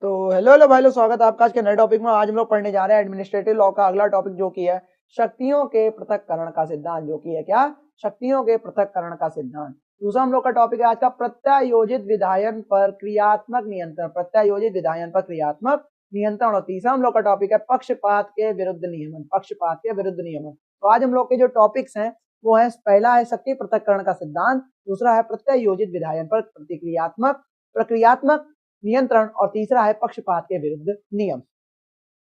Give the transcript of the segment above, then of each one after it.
तो hello hello भाई लोग, स्वागत है आपका आज के नए टॉपिक में। आज हम लोग पढ़ने जा रहे हैं एडमिनिस्ट्रेटिव लॉ का अगला टॉपिक, जो कि है शक्तियों के पृथक्करण का सिद्धांत। जो कि है क्या? शक्तियों के पृथक्करण का सिद्धांत। दूसरा हम लोग का टॉपिक है आज का प्रत्यायोजित विधायन पर क्रियात्मक नियंत्रण। प्रत्यायोजित विधायन पर क्रियात्मक नियंत्रण। और तीसरा हम लोग का टॉपिक है पक्षपात के विरुद्ध नियमन। पक्षपात के विरुद्ध नियमन। तो आज हम लोग के जो टॉपिक्स हैं वो है, पहला है शक्ति पृथक्करण का सिद्धांत, दूसरा है प्रत्यायोजित विधायन पर प्रतिक्रियात्मक प्रक्रियात्मक नियंत्रण, और तीसरा है पक्षपात के विरुद्ध नियम।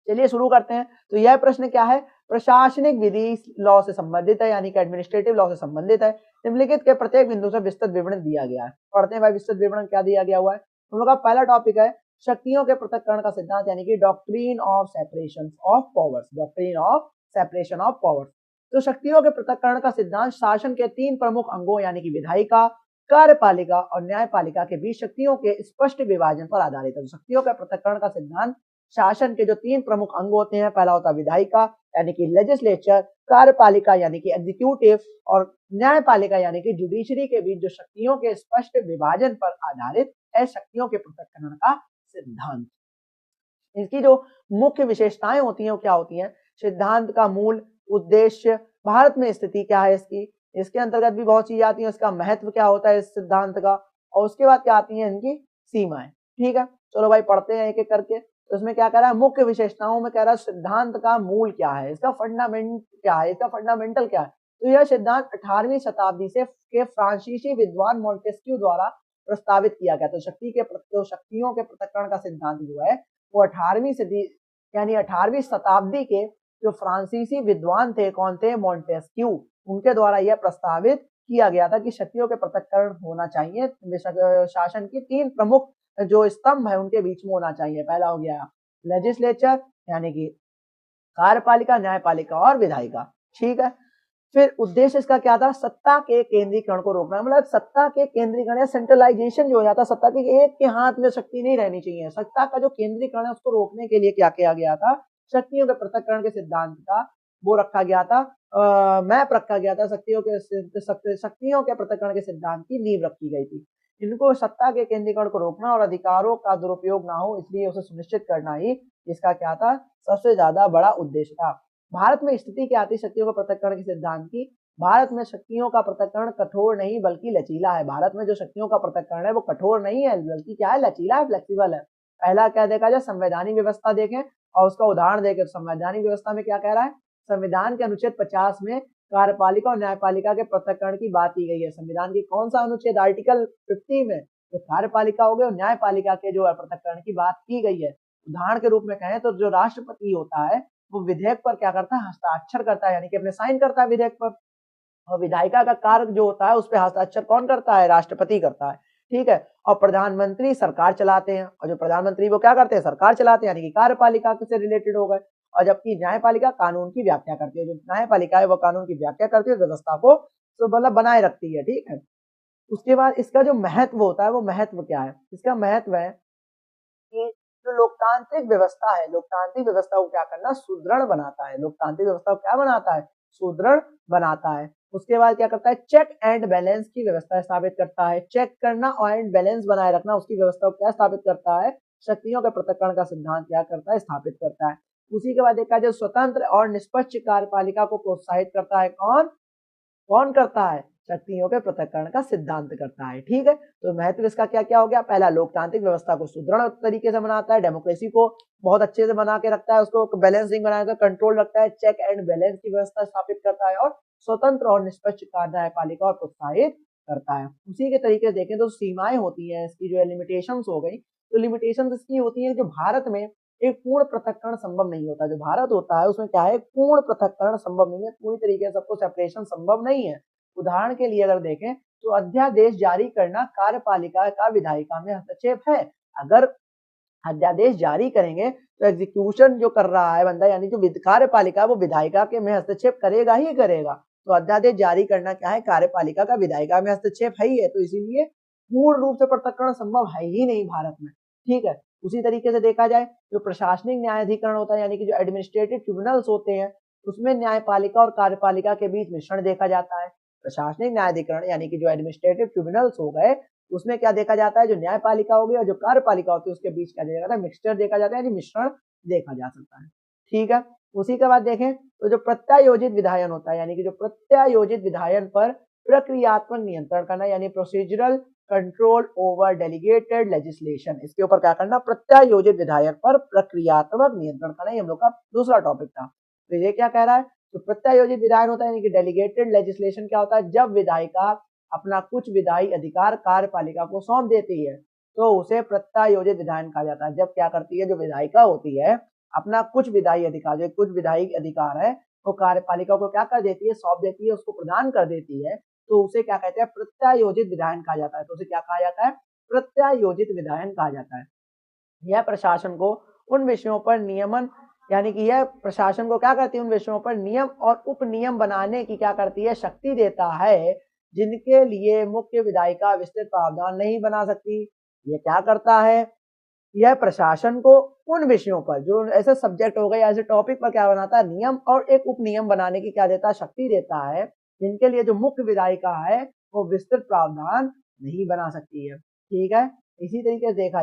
चलिए शुरू करते हैं। तो यह प्रश्न क्या है? प्रशासनिक विधि लॉ से संबंधित है, यानी कि एडमिनिस्ट्रेटिव लॉ से संबंधित है। निम्नलिखित के प्रत्येक बिंदु से विस्तृत विवरण दिया गया है। पढ़ते हैं भाई, विस्तृत विवरण क्या दिया गया हुआ है। हम लोग का पहला टॉपिक है शक्तियों के पृथक्करण का सिद्धांत, यानी कि doctrine of separation of powers. Doctrine of separation of powers. तो शक्तियों के पृथक्करण का सिद्धांत शासन के तीन प्रमुख अंगों, यानी कि विधायिका, कार्यपालिका और न्यायपालिका के बीच शक्तियों के स्पष्ट विभाजन पर आधारित है। शक्तियों के पृथक्करण का सिद्धांत शासन के जो तीन प्रमुख अंग होते हैं, पहला होता है विधायिका यानी कि लेजिस्लेचर, कार्यपालिका यानी कि एग्जीक्यूटिव, और न्यायपालिका यानी कि जुडिशरी के बीच जो शक्तियों के स्पष्ट विभाजन पर आधारित है शक्तियों के पृथक्करण का सिद्धांत। इसकी जो मुख्य विशेषताएं होती हैं वो क्या होती हैं? सिद्धांत का मूल उद्देश्य, भारत में स्थिति क्या है इसकी, इसके अंतर्गत भी बहुत चीजें आती हैं, इसका महत्व क्या होता है इस सिद्धांत का, और उसके बाद क्या आती हैं इनकी सीमाएं। ठीक है, चलो भाई पढ़ते हैं एक एक करके। तो इसमें क्या कह रहा है? मुख्य विशेषताओं में कह रहा है सिद्धांत का मूल क्या है, इसका फंडामेंट क्या है, इसका फंडामेंटल क्या है। तो यह सिद्धांत 18वीं शताब्दी से के फ्रांसीसी विद्वान मॉन्टेस्क्यू द्वारा प्रस्तावित किया गया। तो शक्तियों के पृथक्करण का सिद्धांत जो है वो 18वीं सदी यानी 18वीं शताब्दी के जो फ्रांसीसी विद्वान थे, कौन थे? मॉन्टेस्क्यू। उनके द्वारा यह प्रस्तावित किया गया था कि शक्तियों के पृथक्करण होना चाहिए, शासन की तीन प्रमुख जो स्तंभ है उनके बीच में होना चाहिए। पहला हो गया लेजिस्लेचर यानी कि कार्यपालिका, न्यायपालिका और विधायिका। ठीक है, फिर उद्देश्य इसका क्या था? सत्ता के केंद्रीकरण को रोकना। मतलब सत्ता के केंद्रीकरण या सेंट्रलाइजेशन जो हो जाता, सत्ता के एक के हाथ में शक्ति नहीं रहनी चाहिए। सत्ता का जो केंद्रीकरण है उसको रोकने के लिए क्या किया गया था? शक्तियों के पृथक्करण के सिद्धांत का वो रखा गया था, मैप रखा गया था। शक्तियों के पृथक्करण के सिद्धांत की नींव रखी गई थी। इनको सत्ता के केंद्रीकरण को रोकना और अधिकारों का दुरुपयोग ना हो, इसलिए उसे सुनिश्चित करना ही इसका क्या था? सबसे ज्यादा बड़ा उद्देश्य था। भारत में स्थिति क्या आती शक्तियों का पृथक्करण के सिद्धांत की? भारत में शक्तियों का पृथक्करण कठोर नहीं बल्कि लचीला है। भारत में जो शक्तियों का पृथक्करण है वो कठोर नहीं है बल्कि क्या है? लचीला है, फ्लेक्सिबल है। पहला क्या देखा जाए? संवैधानिक व्यवस्था देखें और उसका उदाहरण देखें। संवैधानिक व्यवस्था में क्या कह रहा है? संविधान के अनुच्छेद 50 में कार्यपालिका और न्यायपालिका के पृथक्करण की बात की गई है। संविधान की कौन सा अनुच्छेद? आर्टिकल 50 में जो कार्यपालिका हो गए और न्यायपालिका के जो पृथक्करण की बात की गई है। उदाहरण के रूप में कहें तो जो राष्ट्रपति होता है वो विधेयक पर क्या करता है? हस्ताक्षर करता है, यानी कि अपने साइन करता है विधेयक पर। और विधायिका का कार्य जो होता है उस पर हस्ताक्षर कौन करता है? राष्ट्रपति करता है। ठीक है, और प्रधानमंत्री सरकार चलाते हैं, और जो प्रधानमंत्री वो क्या करते हैं? सरकार चलाते हैं, यानी कि कार्यपालिका से रिलेटेड हो गए। और जबकि न्यायपालिका कानून की व्याख्या करती है। जो न्यायपालिका है वो कानून की व्याख्या करती है, व्यवस्था को तो मतलब बनाए रखती है। ठीक है, उसके बाद इसका जो महत्व होता है वो महत्व क्या है? इसका महत्व है कि जो लोकतांत्रिक व्यवस्था है, लोकतांत्रिक व्यवस्था को क्या करना? सुदृढ़ बनाता है। लोकतांत्रिक व्यवस्था को क्या बनाता है? सुदृढ़ बनाता है। उसके बाद क्या करता है? चेक एंड बैलेंस की व्यवस्था स्थापित करता है। चेक करना और एंड बैलेंस बनाए रखना, उसकी व्यवस्था को क्या स्थापित करता है? शक्तियों के पृथक्करण का सिद्धांत क्या करता है? स्थापित करता है। उसी के बाद देखा जाए स्वतंत्र और निष्पक्ष कार्यपालिका को प्रोत्साहित करता है। कौन कौन करता है? शक्तियों के पृथक्करण का सिद्धांत करता है। ठीक है, तो महत्व इसका क्या क्या हो गया? पहला, लोकतांत्रिक व्यवस्था को सुदृढ़ तरीके से बनाता है, डेमोक्रेसी को बहुत अच्छे से बना के रखता है, उसको बैलेंसिंग बनाकर कंट्रोल रखता है, चेक एंड बैलेंस की व्यवस्था स्थापित करता है, और स्वतंत्र और निष्पक्ष न्यायपालिका और प्रोत्साहित करता है। उसी के तरीके से देखें तो सीमाएं होती हैं इसकी, जो लिमिटेशंस हो गई। तो लिमिटेशंस इसकी होती है जो भारत में एक पूर्ण पृथक्करण संभव नहीं होता। जो भारत होता है उसमें क्या है? पूर्ण पृथक्करण संभव नहीं है, पूरी तरीके से सबको सेपरेशन संभव नहीं है। उदाहरण के लिए अगर देखें तो अध्यादेश जारी करना कार्यपालिका का विधायिका में हस्तक्षेप है। अगर अध्यादेश जारी करेंगे तो एग्जीक्यूशन जो कर रहा है बंदा, यानी जो कार्यपालिका वो विधायिका के में हस्तक्षेप करेगा ही करेगा। तो अध्यादेश जारी करना क्या है? कार्यपालिका का विधायिका में हस्तक्षेप है ही है। तो इसीलिए पूर्ण रूप से पृथक्करण संभव है ही नहीं भारत में। ठीक है, उसी तरीके से देखा जाए जो प्रशासनिक न्यायाधिकरण होता है, यानी कि जो एडमिनिस्ट्रेटिव ट्रिब्यूनल्स होते हैं, उसमें न्यायपालिका और कार्यपालिका के बीच मिश्रण देखा जाता है। प्रशासनिक न्यायाधिकरण यानी कि जो एडमिनिस्ट्रेटिव ट्रिब्यूनल्स हो गए उसमें क्या देखा जाता है, जो न्यायपालिका होगी और जो कार्यपालिका होती है उसके बीच क्या देखा जाता है, मिक्सचर देखा जाता है, यानी मिश्रण देखा जा सकता है। ठीक है, उसी के बाद देखें तो जो प्रत्यायोजित विधायन होता है, यानी कि जो प्रत्यायोजित विधायन पर प्रक्रियात्मक नियंत्रण करना, यानी procedural control over delegated legislation, इसके ऊपर क्या करना, प्रत्यायोजित विधायन पर प्रक्रियात्मक नियंत्रण करना, ये हम लोग का दूसरा टॉपिक था। तो ये क्या कह रहा है, तो प्रत्यायोजित विधायन होता है यानी कि डेलीगेटेड लेजिस्लेशन क्या होता है, जब विधायिका अपना कुछ विधायी अधिकार कार्यपालिका को सौंप देती है तो उसे प्रत्यायोजित विधायन कहा जाता है। जब क्या करती है, जो विधायिका होती है अपना कुछ विधायी अधिकार, जो कुछ विधायी अधिकार है वो कार्यपालिका को क्या कर देती है, सौंप देती है, उसको प्रदान कर देती है, तो उसे क्या कहते हैं, प्रत्यायोजित विधायन कहा जाता है। तो उसे क्या कहा जाता है, प्रत्यायोजित विधायन कहा जाता है। यह प्रशासन को उन विषयों पर नियमन, यानी कि यह प्रशासन को क्या करती है, उन विषयों पर नियम और उपनियम बनाने की क्या करती है, शक्ति देता है, जिनके लिए मुख्य विधायिका विस्तृत प्रावधान नहीं बना सकती। ये क्या करता है, यह प्रशासन को उन विषयों पर, जो ऐसे सब्जेक्ट हो गए, ऐसे टॉपिक पर क्या बनाता है, नियम और एक उपनियम बनाने की क्या देता है, शक्ति देता है, जिनके लिए जो मुख्य विधायिका है वो विस्तृत प्रावधान नहीं बना सकती है। ठीक है, इसी तरीके से देखा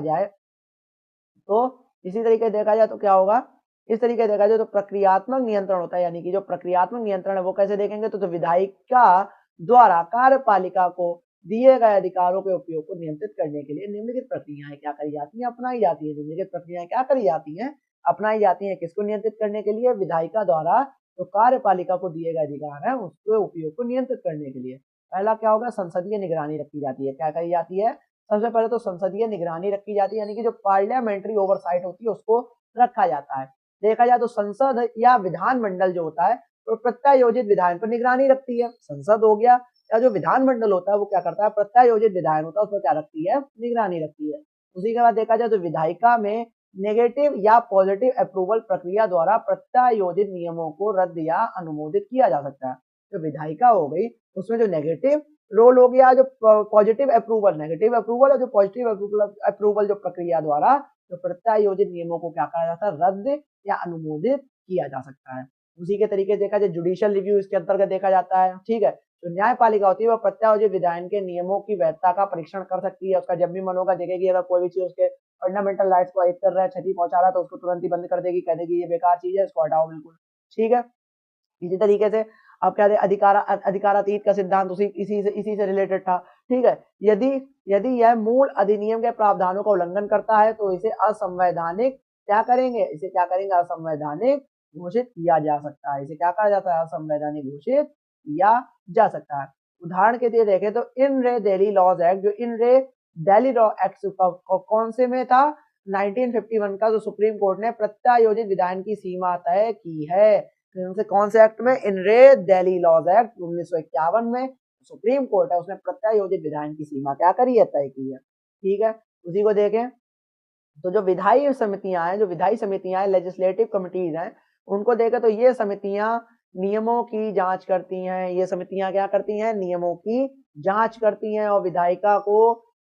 जाए तो क्या होगा, इस तरीके से देखा जाए तो प्रक्रियात्मक नियंत्रण होता है, यानी कि जो प्रक्रियात्मक नियंत्रण है वो कैसे देखेंगे, तो विधायिका द्वारा कार्यपालिका को दिए गए अधिकारों के उपयोग को नियंत्रित करने के लिए निम्नलिखित प्रक्रियाएं क्या करी जाती हैं, अपनाई जाती है। निम्नलिखित प्रक्रियाएं क्या करी जाती हैं, अपनाई जाती हैं, किसको नियंत्रित करने के लिए, विधायिका द्वारा जो कार्यपालिका को दिए गए अधिकार है उसके उपयोग को नियंत्रित करने के लिए। पहला क्या होगा, संसदीय निगरानी रखी जाती है। क्या करी जाती है, सबसे पहले तो संसदीय निगरानी रखी जाती है, यानी कि जो पार्लियामेंट्री ओवरसाइट होती है उसको रखा जाता है। देखा जाए तो संसद या विधानमंडल जो होता है तो प्रत्यायोजित विधायन पर निगरानी रखती है। संसद हो गया या जो विधानमंडल होता है वो क्या करता है, प्रत्यायोजित विधायन होता है उसमें क्या रखती है, निगरानी रखती है। उसी के बाद देखा जाए तो विधायिका में नेगेटिव या पॉजिटिव अप्रूवल प्रक्रिया द्वारा प्रत्यायोजित नियमों को रद्द या अनुमोदित किया जा सकता है। जो विधायिका हो गई उसमें जो नेगेटिव रोल हो गया, जो पॉजिटिव अप्रूवल, नेगेटिव अप्रूवल और जो पॉजिटिव अप्रूवल जो प्रक्रिया द्वारा जो प्रत्यायोजित नियमों को क्या कहा जाता है, रद्द या अनुमोदित किया जा सकता है। उसी के तरीके से देखा जाए जुडिशियल रिव्यू इसके अंतर्गत देखा जाता है। ठीक है, जो न्यायपालिका होती है वह प्रत्यायोजित विधायन के नियमों की वैधता का परीक्षण कर सकती है। उसका जब भी मन होगा देखेगी, अगर कोई भी चीज उसके फंडामेंटल राइट्स को कर रहा है, क्षति पहुंचा रहा है, तो उसको तुरंत ही बंद कर देगी, कह देगी ये बेकार चीज है, इसको हटाओ बिल्कुल। ठीक है, इसी तरीके से अब क्या अधिकारातीत का सिद्धांत इसी से रिलेटेड था। ठीक है, यदि यदि यह मूल अधिनियम के प्रावधानों का उल्लंघन करता है तो इसे असंवैधानिक क्या करेंगे, इसे क्या करेंगे, असंवैधानिक घोषित किया जा सकता है। इसे क्या कहा जाता है, असंवैधानिक घोषित किया जा सकता है। उदाहरण के लिए देखें तो इन रे दिल्ली लॉज एक्ट, जो इन रे दिल्ली लॉ एक्ट कौन से में था, 1951 का, जो सुप्रीम कोर्ट ने प्रत्यायोजित विधायन की सीमा तय की है। इनसे कौन से एक्ट में, इन रे दिल्ली लॉज एक्ट 1951 में सुप्रीम कोर्ट है उसने प्रत्यायोजित विधायन की सीमा क्या करी है, तय की है। ठीक है, उसी को देखें तो जो विधायी समितियां हैं, जो विधायी समितियां हैं, लेजिस्लेटिव कमिटीज हैं, उनको देखें तो ये समितियां नियमों की जांच करती हैं। ये समितियां क्या करती हैं, नियमों की जांच करती हैं और विधायिका को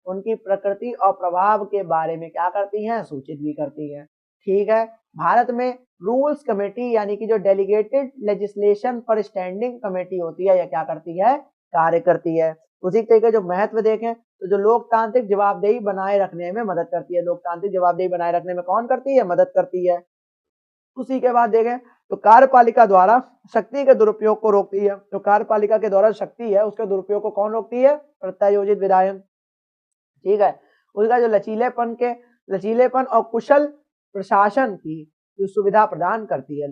उनकी प्रकृति और प्रभाव के बारे में क्या करती हैं, सूचित भी करती हैं। ठीक है, भारत में रूल्स कमेटी यानी कि जो डेलीगेटेड लेजिस्लेशन पर स्टैंडिंग कमेटी होती है, यह क्या करती है, कार्य करती है। उसी तरीके जो महत्व देखें तो जो लोकतांत्रिक जवाबदेही बनाए रखने में मदद करती है, लोकतांत्रिक जवाबदेही बनाए रखने में कौन करती है, मदद करती है। उसी के बाद देखें तो कार्यपालिका द्वारा शक्ति के दुरुपयोग को रोकती है। जो कार्यपालिका के द्वारा शक्ति है उसके दुरुपयोग को कौन रोकती है, प्रत्यायोजित विधायन। ठीक है, उसका जो लचीलेपन और कुशल प्रशासन की जो सुविधा प्रदान करती है,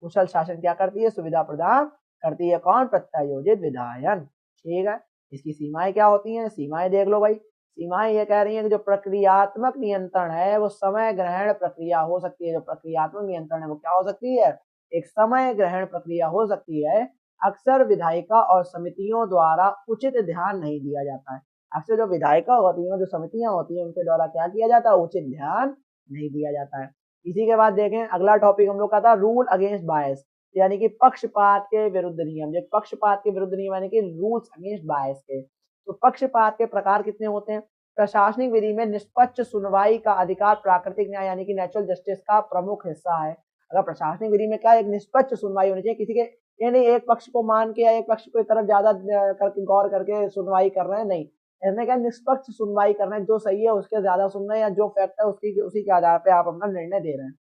कुशल शासन क्या करती है, सुविधा प्रदान करती है, कौन, प्रत्यायोजित विधायन। ठीक है, इसकी सीमाएं क्या होती हैं, सीमाएं देख लो भाई। सीमाएं ये कह रही हैं कि जो प्रक्रियात्मक नियंत्रण है वो समय ग्रहण प्रक्रिया हो सकती है। जो प्रक्रियात्मक नियंत्रण है वो क्या हो सकती है, एक समय ग्रहण प्रक्रिया हो सकती है। अक्सर विधायिका और समितियों द्वारा उचित ध्यान नहीं दिया जाता है। अक्सर जो विधायिका होती है, जो समितियां होती हैं, उनके द्वारा क्या किया जाता है, उचित ध्यान नहीं दिया जाता है। इसी के बाद देखें अगला टॉपिक हम लोग का था रूल अगेंस्ट बायस, यानी कि पक्षपात के विरुद्ध नियम। जो पक्षपात के विरुद्ध नियम यानी कि रूल्स अगेंस्ट बायस के। तो पक्षपात के प्रकार कितने होते हैं, प्रशासनिक विधि में निष्पक्ष सुनवाई का अधिकार प्राकृतिक न्याय यानी कि नेचुरल जस्टिस का प्रमुख हिस्सा है। अगर प्रशासनिक विधि में क्या, एक निष्पक्ष सुनवाई होनी चाहिए, किसी के ये नहीं एक पक्ष को मान के या एक पक्ष को तरफ ज्यादा करके गौर करके सुनवाई कर रहे हैं, नहीं, इसमें क्या निष्पक्ष सुनवाई करना है, जो सही है उसके ज्यादा सुनना है या जो फैक्ट है उसी के आधार पे आप अपना निर्णय दे रहे हैं।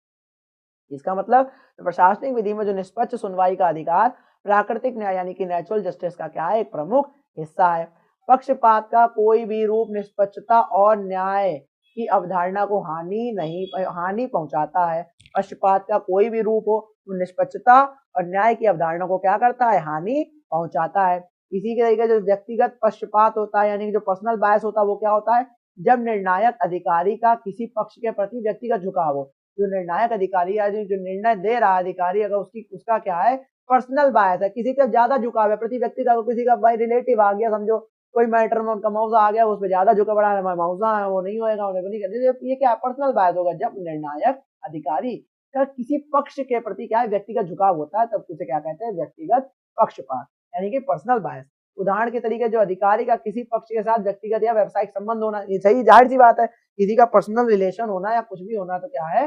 इसका मतलब प्रशासनिक विधि में जो निष्पक्ष सुनवाई का अधिकार प्राकृतिक न्याय यानी कि नेचुरल जस्टिस का क्या है, एक प्रमुख हिस्सा है। पक्षपात का कोई भी रूप निष्पक्षता और न्याय की अवधारणा को हानि पहुंचाता है। पक्षपात का कोई भी रूप हो वो निष्पक्षता और न्याय की अवधारणा को क्या करता है, हानि पहुंचाता है। इसी के तरीके जो व्यक्तिगत पक्षपात होता है यानी कि जो पर्सनल बायस होता है वो क्या होता है, जब निर्णायक अधिकारी का किसी पक्ष के प्रति व्यक्तिगत झुकाव हो। जो निर्णायक अधिकारी या जो निर्णय दे रहा है अधिकारी, अगर उसका क्या है, पर्सनल बायस है, किसी का ज्यादा झुकाव है प्रति व्यक्ति का, किसी का भाई रिलेटिव आ गया, समझो कोई मैटर में उनका मौजा आ गया, उस पर ज्यादा झुका पड़ा है, मौजा है वो नहीं होगा, उन्हें नहीं करते, ये क्या पर्सनल बायस होगा। जब निर्णायक अधिकारी का किसी पक्ष के प्रति क्या है, व्यक्तिगत झुकाव होता है, तब उसे क्या कहते हैं, व्यक्तिगत पक्षपात यानी कि पर्सनल बायस। उदाहरण के तरीके जो अधिकारी का किसी पक्ष के साथ व्यक्तिगत या व्यावसायिक संबंध होना, ये सही जाहिर सी बात है, किसी का पर्सनल रिलेशन होना या कुछ भी होना तो क्या है,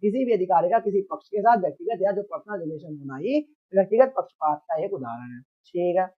किसी भी अधिकारी का किसी पक्ष के साथ व्यक्तिगत या जो पर्सनल रिलेशन होना ही व्यक्तिगत पक्षपात का एक उदाहरण है। ठीक है,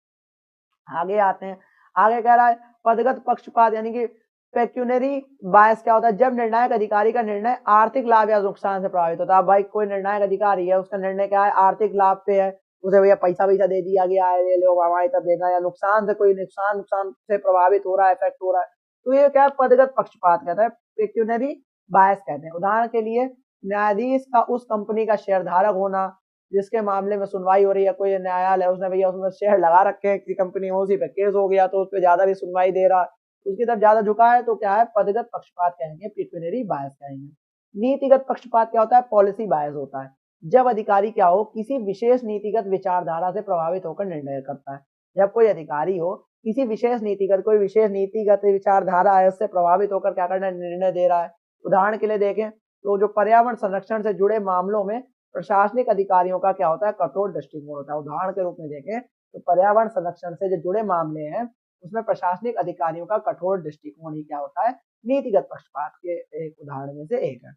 आगे आते हैं। आगे कह रहा है पदगत पक्षपात यानी कि पेक्यूनरी बायस क्या होता है, जब निर्णायक अधिकारी का निर्णय आर्थिक लाभ या नुकसान से प्रभावित होता है। भाई कोई निर्णायक अधिकारी है, उसका निर्णय क्या है, आर्थिक लाभ पे है, उसे भैया पैसा दे दिया गया है, ये लो हमारी तरफ देना, या नुकसान से कोई नुकसान से प्रभावित हो रहा है, इफेक्ट हो रहा है, तो ये क्या है, पदगत पक्षपात कहता है, पेक्यूनरी बायस कहते हैं। उदाहरण के लिए न्यायाधीश का उस कंपनी का शेयरधारक होना जिसके मामले में सुनवाई हो रही है, कोई न्यायालय उसने भैया उसमें शेयर लगा रखे हैं किसी कंपनी में, उसी पे केस हो गया तो उस पर ज्यादा भी सुनवाई दे रहा है, उसकी तरफ ज्यादा झुका है, तो क्या है, पदगत पक्षपात कहेंगे, पेक्यूनरी बायस कहेंगे। नीतिगत पक्षपात क्या होता है, पॉलिसी बायस होता है, जब अधिकारी क्या हो, किसी विशेष नीतिगत विचारधारा से प्रभावित होकर निर्णय करता है। जब कोई अधिकारी हो किसी विशेष नीतिगत विचारधारा है उससे प्रभावित होकर क्या करना, निर्णय दे रहा है। उदाहरण के लिए देखें तो जो पर्यावरण संरक्षण से जुड़े मामलों में प्रशासनिक अधिकारियों का क्या होता है, कठोर दृष्टिकोण होता है। उदाहरण के रूप में देखें तो पर्यावरण संरक्षण से जो जुड़े मामले हैं उसमें प्रशासनिक अधिकारियों का कठोर दृष्टिकोण ही क्या होता है, नीतिगत पक्षपात के एक उदाहरण में से एक है।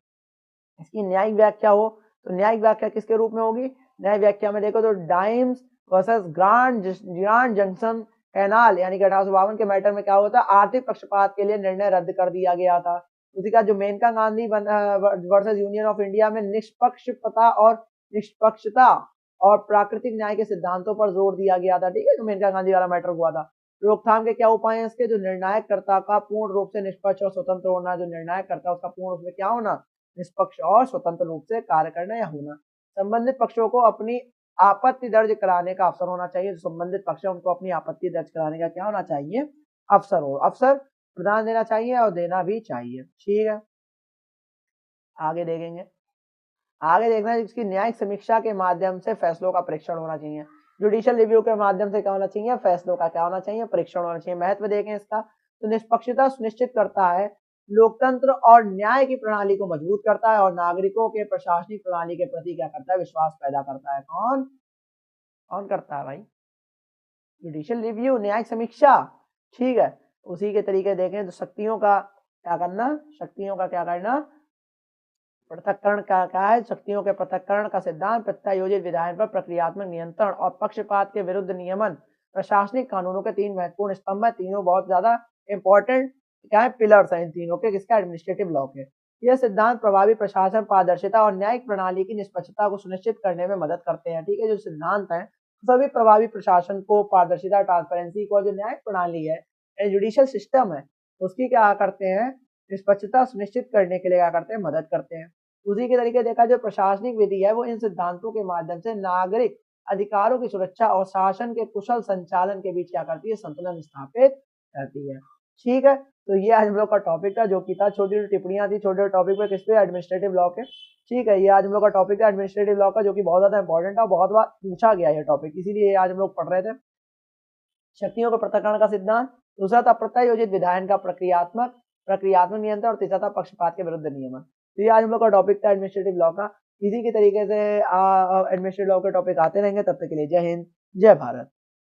इसकी न्यायिक व्याख्या हो तो न्यायिक व्याख्या किसके रूप में होगी, न्यायिक व्याख्या में देखो तो dimes versus grand junction canal यानी कि 1852 के मैटर में क्या होता है, आर्थिक पक्षपात के लिए निर्णय रद्द कर दिया गया था। उसी का जो Maneka Gandhi versus union of India में निष्पक्षता और प्राकृतिक न्याय के सिद्धांतों पर जोर दिया गया था। ठीक है, जो मेनका गांधी वाला मैटर हुआ था। रोकथाम के क्या उपाय हैं इसके, जो निर्णायककर्ता का पूर्ण रूप से निष्पक्ष और स्वतंत्र होना, जो निर्णायककर्ता उसका पूर्ण रूप से क्या होना, निष्पक्ष और स्वतंत्र रूप से कार्य करना या होना। संबंधित पक्षों को अपनी आपत्ति दर्ज कराने का अवसर होना चाहिए, जो संबंधित पक्ष है उनको अपनी आपत्ति दर्ज कराने का क्या होना चाहिए, अवसर प्रदान देना चाहिए और देना भी चाहिए। ठीक है, आगे देखेंगे। आगे देखना है इसकी न्यायिक समीक्षा के माध्यम से फैसलों का परीक्षण होना चाहिए। जुडिशियल रिव्यू के माध्यम से क्या होना चाहिए, फैसलों का क्या होना चाहिए, परीक्षण होना चाहिए। महत्व देखें इसका तो निष्पक्षता सुनिश्चित करता है, लोकतंत्र और न्याय की प्रणाली को मजबूत करता है और नागरिकों के प्रशासनिक प्रणाली के प्रति क्या करता है, विश्वास पैदा करता है। कौन करता है भाई, जुडिशियल रिव्यू, न्यायिक समीक्षा। ठीक है, उसी के तरीके देखें तो शक्तियों का क्या करना, पृथक्करण क्या है, शक्तियों के पृथक्करण का सिद्धांत, प्रत्यायोजित विधायन पर प्रक्रियात्मक नियंत्रण और पक्षपात के विरुद्ध नियमन प्रशासनिक कानूनों के 3 महत्वपूर्ण स्तंभ है। तीनों बहुत ज्यादा इंपॉर्टेंट क्या है, पिलर्स हैं इन तीनों के, किसका, एडमिनिस्ट्रेटिव लॉ के। यह सिद्धांत प्रभावी प्रशासन, पारदर्शिता और न्यायिक प्रणाली की निष्पक्षता को सुनिश्चित करने में मदद करते हैं। ठीक है, जो सिद्धांत है सभी प्रभावी प्रशासन को, पारदर्शिता, ट्रांसपेरेंसी को, जो न्यायिक प्रणाली है, जुडिशियल सिस्टम है, उसकी क्या करते हैं, निष्पक्षता सुनिश्चित करने के लिए क्या करते हैं, मदद करते हैं। उसी के तरीके देखा जो प्रशासनिक विधि है वो इन सिद्धांतों के माध्यम से नागरिक अधिकारों की सुरक्षा और शासन के कुशल संचालन के बीच क्या करती है, संतुलन स्थापित करती है। ठीक है, तो ये आज हम लोग का टॉपिक था, जो कि था छोटी छोटी टिप्पणियां थी छोटे टॉपिक पे, किस पे, एडमिनिस्ट्रेटिव लॉ के। ठीक है, ये आज हम लोग का टॉपिक था एडमिनिस्ट्रेटिव लॉ का, जो कि बहुत ज्यादा इंपॉर्टेंट है और बहुत बार पूछा गया ये टॉपिक, इसीलिए आज हम लोग पढ़ रहे थे। शक्तियों के पृथक्करण का सिद्धांत, दूसरा था प्रत्यायोजित विधायन का प्रक्रियात्मक नियंत्रण और तीसरा था पक्षपात के विरुद्ध नियमन। तो ये आज हम लोग का टॉपिक था एडमिनिस्ट्रेटिव लॉ का। इसी के तरीके से एडमिनिस्ट्रेटिव लॉ के टॉपिक आते रहेंगे, तब तक के लिए जय हिंद, जय भारत।